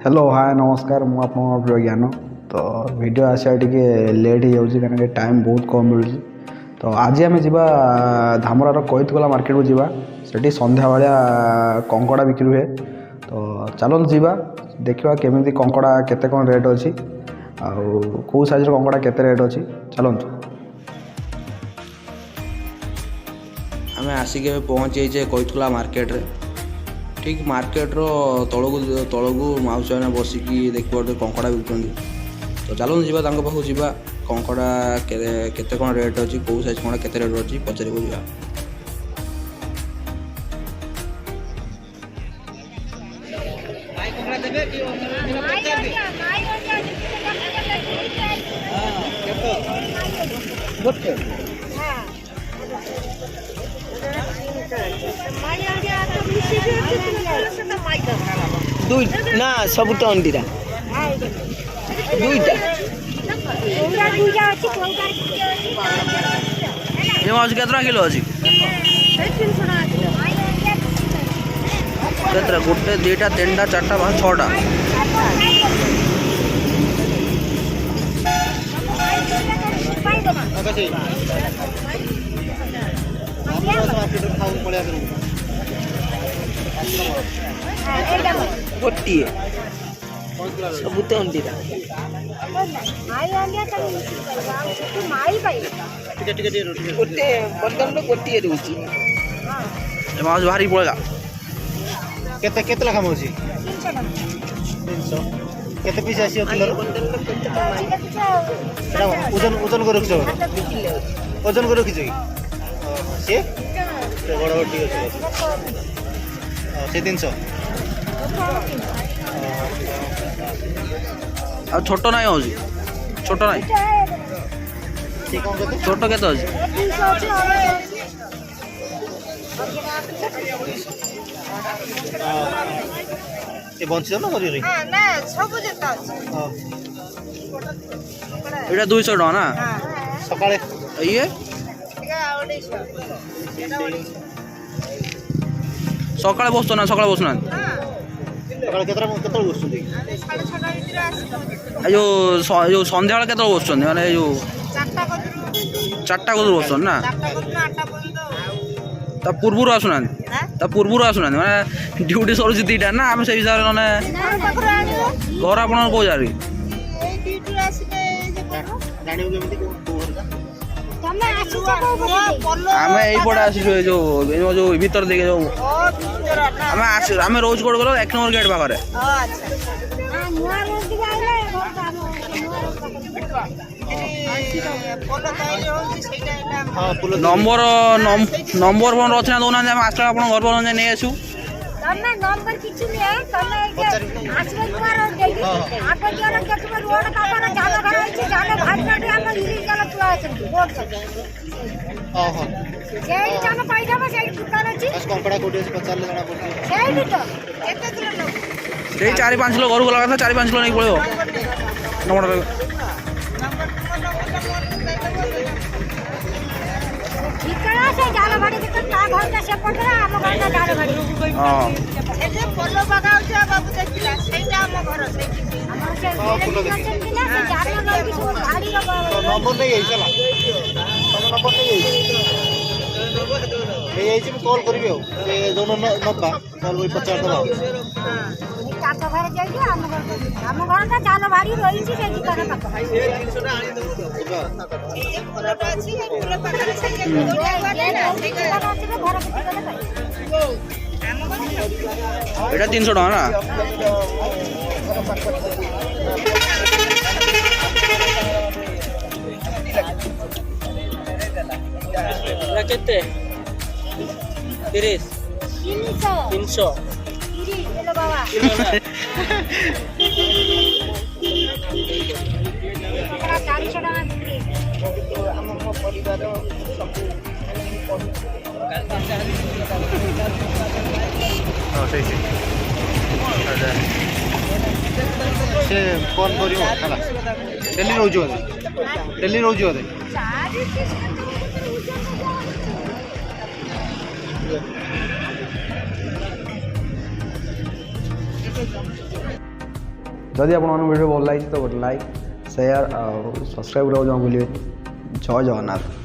Hello hi नमस्कार मु आप प्रिय ज्ञान तो वीडियो आसा टी लेट हो जाऊँगी कहीं टाइम बहुत कम मिलूँ। तो आज आम जा धामरार कैतगला मार्केट को जीवा सेठी संध्या भाया कंकड़ा बिक्री हुए। तो चलो जीवा देखा केमी कंकड़ा केते कौन रेट अच्छी आउ साइज कंकड़ा केते रेट अच्छी चलतु। आम आसिक पहुँची कैतगला मार्केट रे ठीक मार्केट रो तलू माउसी मैंने बसिकी देखिए कंकड़ा बिकुं। तो चलो जी पाखक जा कंकड़ा केते कौन रेट अच्छी कौ साइज कंकड़ा केते रेट अच्छी पचार को जा। दुई ना सब तो अंडीरा दुईटा ये माउस केतना किलो अच्छी केतना गोटे दुईटा तीन टा चार टा पाँच छटा गोटे सब तो अंडीरा गोटे बर्तन गोटे रोचे ये माउस भारी पड़ेगा केते केते लाखा मौसी 300 केते पीस आसी किलो ओजन ओजन को रखियो ओजन को रखियो से बड़ बड़ ठीक আছে से 300 आ छोटो नहीं हो छोटो नहीं से कोन केते छोटो केते अछि ए बंची ना मरी रे हां ना सब जता अछि हां एटा 200 टका ना सकाळे ये सकाळे बसतो ना सकाळे बसना सकाळे केतरा केतळ बसुंदी जो संध्या बेला केतळ बसछन माने जो 4टा को बसछन ना ता पूर्वरु आसुना ता पूर्वरु आसुना माने ड्यूटी सरुची दीटा ना हम से हिसाब ने घर आपन को जारी जानियो केमिति को आमे एई पड़े आसी जो भीतर देखे जो आमे रोज कोड गलो 1 नंबर गेट पाखरे नंबर नंबर वन रचना दौना आसला आप घर पर नहीं आसू नंबर किछु नहीं है तने आजकल मार आगे जरा केटबर रोड का पर जाना घर अछि जाने भाजनाटी हम इली जला तुला अछि बोर्ड सब ओहो जेई जाना पाई जाबा सेई दुकान अछि बस कंकड़ा कोडी से 50 ले जाना पड़ती सेई तो केते किलो लो से 4-5 किलो घर को लगा था 4-5 किलो नहीं पड़ो नंबर ठिकाना से जाना भाड़ी के ता घर का से पड़रा हम घर का जाना भाड़ी हां एजे पोलो बगाउ छ बाबू देखिला सेटा हम घर से हमर से ना से जाना भाड़ी की गाड़ी तो नंबर नहीं है चला तो नंबर नहीं है ये जी कॉल करिवे हो ए दोनों नब्बा कॉल कोई 50 दबा काका घर जाई हम घर का जाना भाड़ी रही छी से दुकान पाक ए 300 टा आनी दबो एक फुलटा अछि एक फुल पाक से जोड़िया गले ना से घर के गले भाई एटा 300 टका ना केते 30 300 हेलो बाबा बड़ा 400 टका बिक्री हम परिवार से कौन करियो हला दिल्ली रोजो दिल्ली रोजो दे जदि आपको वीडियो भल लगी तो गोटे लाइक शेयर और सब्सक्राइब करने भूलिए। जय जगन्नाथ।